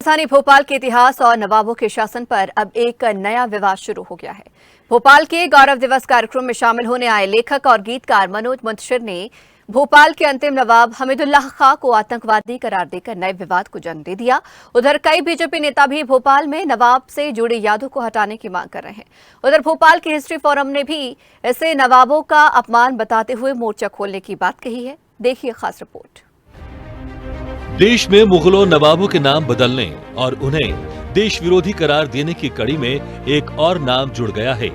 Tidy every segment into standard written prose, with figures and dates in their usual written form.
राजधानी भोपाल के इतिहास और नवाबों के शासन पर अब एक नया विवाद शुरू हो गया है। भोपाल के गौरव दिवस कार्यक्रम में शामिल होने आए लेखक और गीतकार मनोज मुंतशिर ने भोपाल के अंतिम नवाब हमीदुल्लाह खां को आतंकवादी करार देकर नए विवाद को जन्म दे दिया। उधर कई बीजेपी नेता भी भोपाल में नवाब से जुड़ी यादों को हटाने की मांग कर रहे हैं। उधर भोपाल के हिस्ट्री फोरम ने भी इसे नवाबों का अपमान बताते हुए मोर्चा खोलने की बात कही है। देखिए खास रिपोर्ट। देश में मुगलों नवाबों के नाम बदलने और उन्हें देश विरोधी करार देने की कड़ी में एक और नाम जुड़ गया है।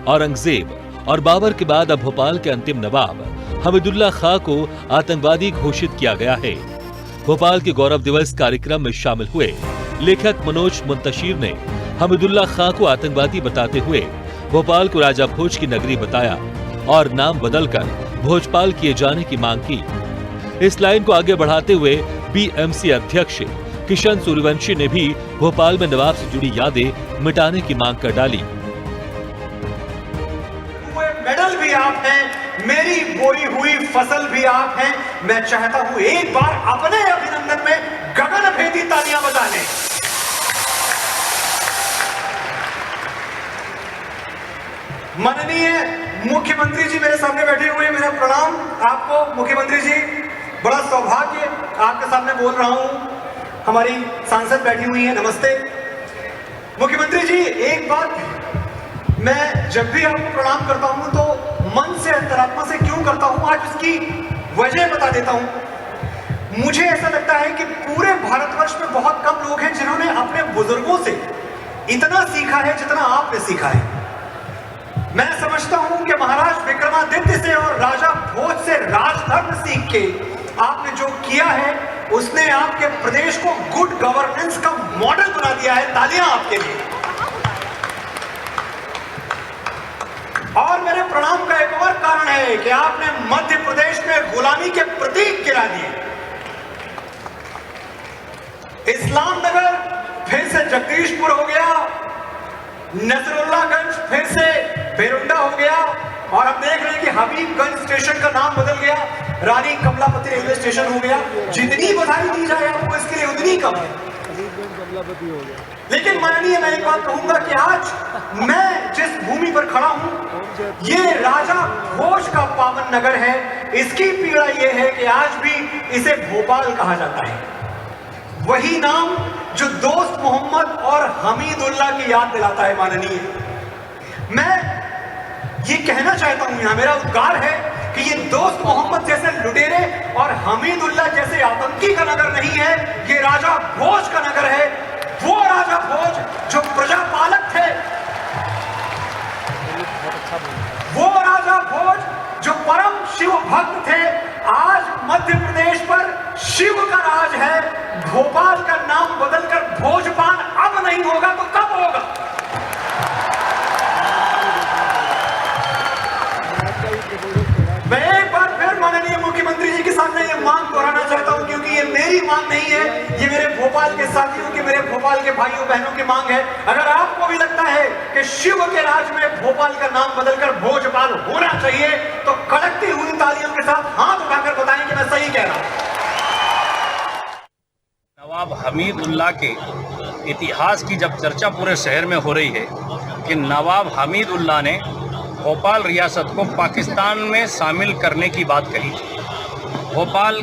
औरंगजेब और बाबर के बाद अब भोपाल के अंतिम नवाब हमीदुल्लाह खां को आतंकवादी घोषित किया गया है। भोपाल के गौरव दिवस कार्यक्रम में शामिल हुए लेखक मनोज मुंतशिर ने हमीदुल्लाह खां को आतंकवादी बताते हुए भोपाल को राजा भोज की नगरी बताया और नाम बदलकर भोजपाल किए जाने की मांग की। इस लाइन को आगे बढ़ाते हुए बीएमसी अध्यक्ष किशन सूर्यवंशी ने भी भोपाल में नवाब से जुड़ी यादें मिटाने की मांग कर डाली। मेडल भी आप हैं, मेरी बोई हुई फसल भी आप हैं। मैं चाहता हूं एक बार अपने अभिनंदन में गगन भेदी तालियां बजा लें। माननीय मुख्यमंत्री जी मेरे सामने बैठे हुए, मेरा प्रणाम आपको मुख्यमंत्री जी। बड़ा सौभाग्य आपके सामने बोल रहा हूं। हमारी सांसद बैठी हुई है, नमस्ते मुख्यमंत्री जी। एक बात, मैं जब भी आपको प्रणाम करता हूं तो मन से अंतरात्मा से क्यों करता हूं, आज उसकी वजह बता देता हूं। मुझे ऐसा लगता है कि पूरे भारतवर्ष में बहुत कम लोग हैं जिन्होंने अपने बुजुर्गों से इतना सीखा है जितना आपने सीखा है। मैं समझता हूं कि महाराज विक्रमादित्य से और राजा भोज से राजधर्म सीख के आपने जो किया है उसने आपके प्रदेश को गुड गवर्नेंस का मॉडल बना दिया है। तालियां आपके लिए। और मेरे प्रणाम का एक और कारण है कि आपने मध्य प्रदेश में गुलामी के प्रतीक गिरा दिए। इस्लाम नगर फिर से जगदीशपुर हो गया, नसरुल्लाहगंज फिर से बेरुंडा हो गया, और हम देख रहे हैं कि हबीबगंज स्टेशन का नाम बदल गया, रानी कमलापति रेलवे स्टेशन हो गया। जितनी बधाई दी जाए आपको इसके लिए उतनी कम है। लेकिन माननीय, मैं एक बात कहूंगा कि आज मैं जिस भूमि पर खड़ा हूं ये राजा भोज का पावन नगर है। इसकी पीड़ा यह है कि आज भी इसे भोपाल कहा जाता है। वही नाम जो दोस्त मोहम्मद और हमीदुल्लाह की याद दिलाता है। माननीय, मैं ये कहना चाहता हूं, यहां मेरा उद्गार है कि ये दोस्त मोहम्मद जैसे लुटेरे और हमीदुल्लाह जैसे आतंकी का नगर नहीं है, ये राजा भोज का नगर है। वो राजा भोज जो प्रजापालक थे, वो राजा भोज जो परम शिव भक्त थे, आज मध्य प्रदेश पर शिव का राज है। भोपाल का नाम बदलकर भोजपाल अब नहीं होगा तो कब होगा? मैं एक बार फिर माननीय मुख्यमंत्री जी के सामने ये मांग दोहराना चाहता हूं, क्योंकि ये मेरी मांग नहीं है, ये मेरे भोपाल के साथियों की, मेरे भोपाल के भाइयों बहनों की मांग है। अगर आपको भी लगता है कि शिव के राज में भोपाल का नाम बदलकर भोजपाल होना चाहिए तो कड़कती हुई तालियों के साथ हाथ उठाकर बताएं कि मैं सही कह रहा हूं। नवाब हमीदुल्लाह के इतिहास की जब चर्चा पूरे शहर में हो रही है कि नवाब हमीदुल्लाह ने भोपाल रियासत को पाकिस्तान में शामिल करने की बात कही। भोपाल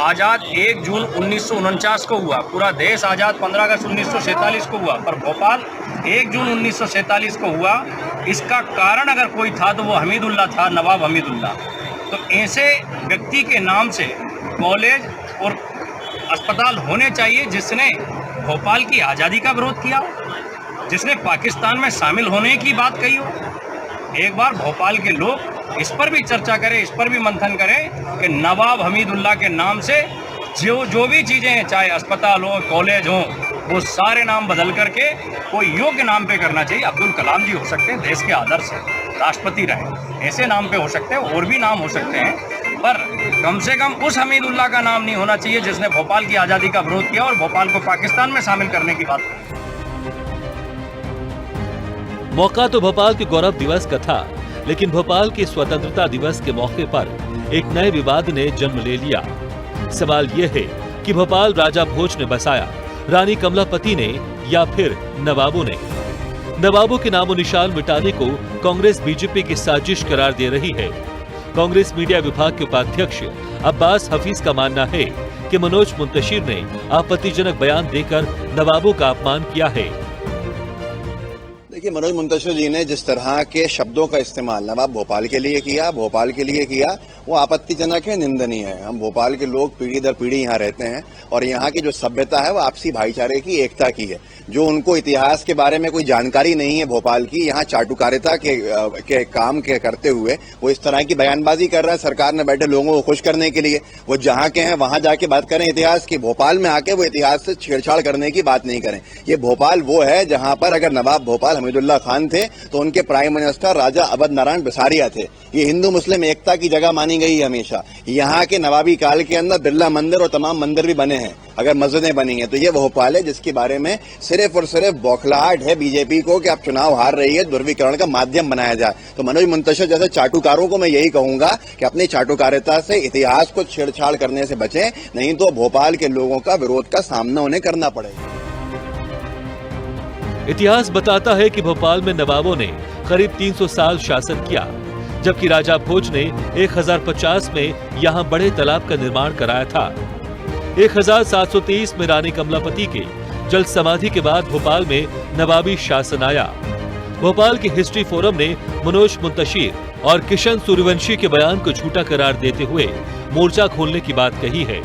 आज़ाद 1 जून 1949 को हुआ, पूरा देश आज़ाद 15 अगस्त 1947 को हुआ, पर भोपाल 1 जून 1947 को हुआ। इसका कारण अगर कोई था तो वो हमीदुल्लाह था, नवाब हमीदुल्लाह। तो ऐसे व्यक्ति के नाम से कॉलेज और अस्पताल होने चाहिए जिसने भोपाल की आज़ादी का विरोध किया हो, जिसने पाकिस्तान में शामिल होने की बात कही हो। एक बार भोपाल के लोग इस पर भी चर्चा करें, इस पर भी मंथन करें कि नवाब हमीदुल्लाह के नाम से जो भी चीज़ें हैं, चाहे अस्पताल हो, कॉलेज हो, वो सारे नाम बदल करके कोई योग्य नाम पे करना चाहिए। अब्दुल कलाम जी हो सकते हैं, देश के आदर्श राष्ट्रपति रहे, ऐसे नाम पे हो सकते हैं, और भी नाम हो सकते हैं, पर कम से कम उस हमीदुल्लाह का नाम नहीं होना चाहिए जिसने भोपाल की आज़ादी का विरोध किया और भोपाल को पाकिस्तान में शामिल करने की बात की। मौका तो भोपाल के गौरव दिवस का था, लेकिन भोपाल के स्वतंत्रता दिवस के मौके पर एक नए विवाद ने जन्म ले लिया। सवाल यह है कि भोपाल राजा भोज ने बसाया रानी कमलापति ने या फिर नवाबों ने? नवाबों के नामो निशान मिटाने को कांग्रेस बीजेपी की साजिश करार दे रही है। कांग्रेस मीडिया विभाग के उपाध्यक्ष अब्बास हफीज का मानना है कि मनोज मुंतशिर ने आपत्तिजनक बयान देकर नवाबों का अपमान किया है। देखिए, मनोज मुंतशिर जी ने जिस तरह के शब्दों का इस्तेमाल नवाब भोपाल के लिए किया, वो आपत्तिजनक है, निंदनीय है। हम भोपाल के लोग पीढ़ी दर पीढ़ी यहाँ रहते हैं और यहाँ की जो सभ्यता है वो आपसी भाईचारे की, एकता की है। जो उनको इतिहास के बारे में कोई जानकारी नहीं है भोपाल की, यहाँ चाटुकारिता के काम के करते हुए वो इस तरह की बयानबाजी कर रहा है सरकार ने बैठे लोगों को खुश करने के लिए। वो जहाँ के हैं वहां जाके बात करें इतिहास की, भोपाल में आके वो इतिहास से छेड़छाड़ करने की बात नहीं करें। ये भोपाल वो है जहाँ पर अगर नवाब भोपाल हमीदुल्लाह खान थे तो उनके प्राइम मिनिस्टर राजा अवध नारायण बिसारिया थे। ये हिंदू मुस्लिम एकता की जगह मानी गई है हमेशा। यहाँ के नवाबी काल के अंदर बिरला मंदिर और तमाम मंदिर भी बने हैं, अगर मस्जिदें बनी हैं। तो ये भोपाल है जिसके बारे में सिर्फ और सिर्फ बौखलाहट है बीजेपी को कि आप चुनाव हार रही है, ध्रुवीकरण का माध्यम बनाया जाए। तो मनोज मुंतशिर जैसे चाटुकारों को मैं यही कहूंगा कि अपनी चाटुकारिता से इतिहास को छेड़छाड़ करने से बचें, नहीं तो भोपाल के लोगों का विरोध का सामना उन्हें करना पड़ेगा। इतिहास बताता है कि भोपाल में नवाबों ने करीब 300 साल शासन किया, जबकि राजा भोज ने 1050 में यहाँ बड़े तालाब का निर्माण कराया था। 1723 में रानी कमलापति के जल समाधि के बाद भोपाल में नवाबी शासन आया। भोपाल के हिस्ट्री फोरम ने मनोज मुंतशिर और किशन सूर्यवंशी के बयान को झूठा करार देते हुए मोर्चा खोलने की बात कही है।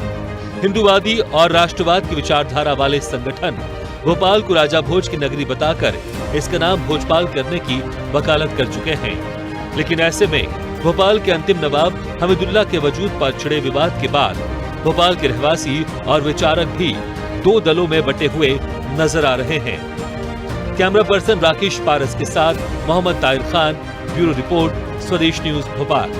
हिंदूवादी और राष्ट्रवाद की विचारधारा वाले संगठन भोपाल को राजा भोज की नगरी बताकर इसका नाम भोजपाल करने की वकालत कर चुके हैं। लेकिन ऐसे में भोपाल के अंतिम नवाब हमीदुल्लाह के वजूद पर छिड़े विवाद के बाद भोपाल के रहवासी और विचारक भी दो दलों में बटे हुए नजर आ रहे हैं। कैमरा पर्सन राकेश पारस के साथ मोहम्मद ताहिर खान, ब्यूरो रिपोर्ट, स्वदेश न्यूज भोपाल।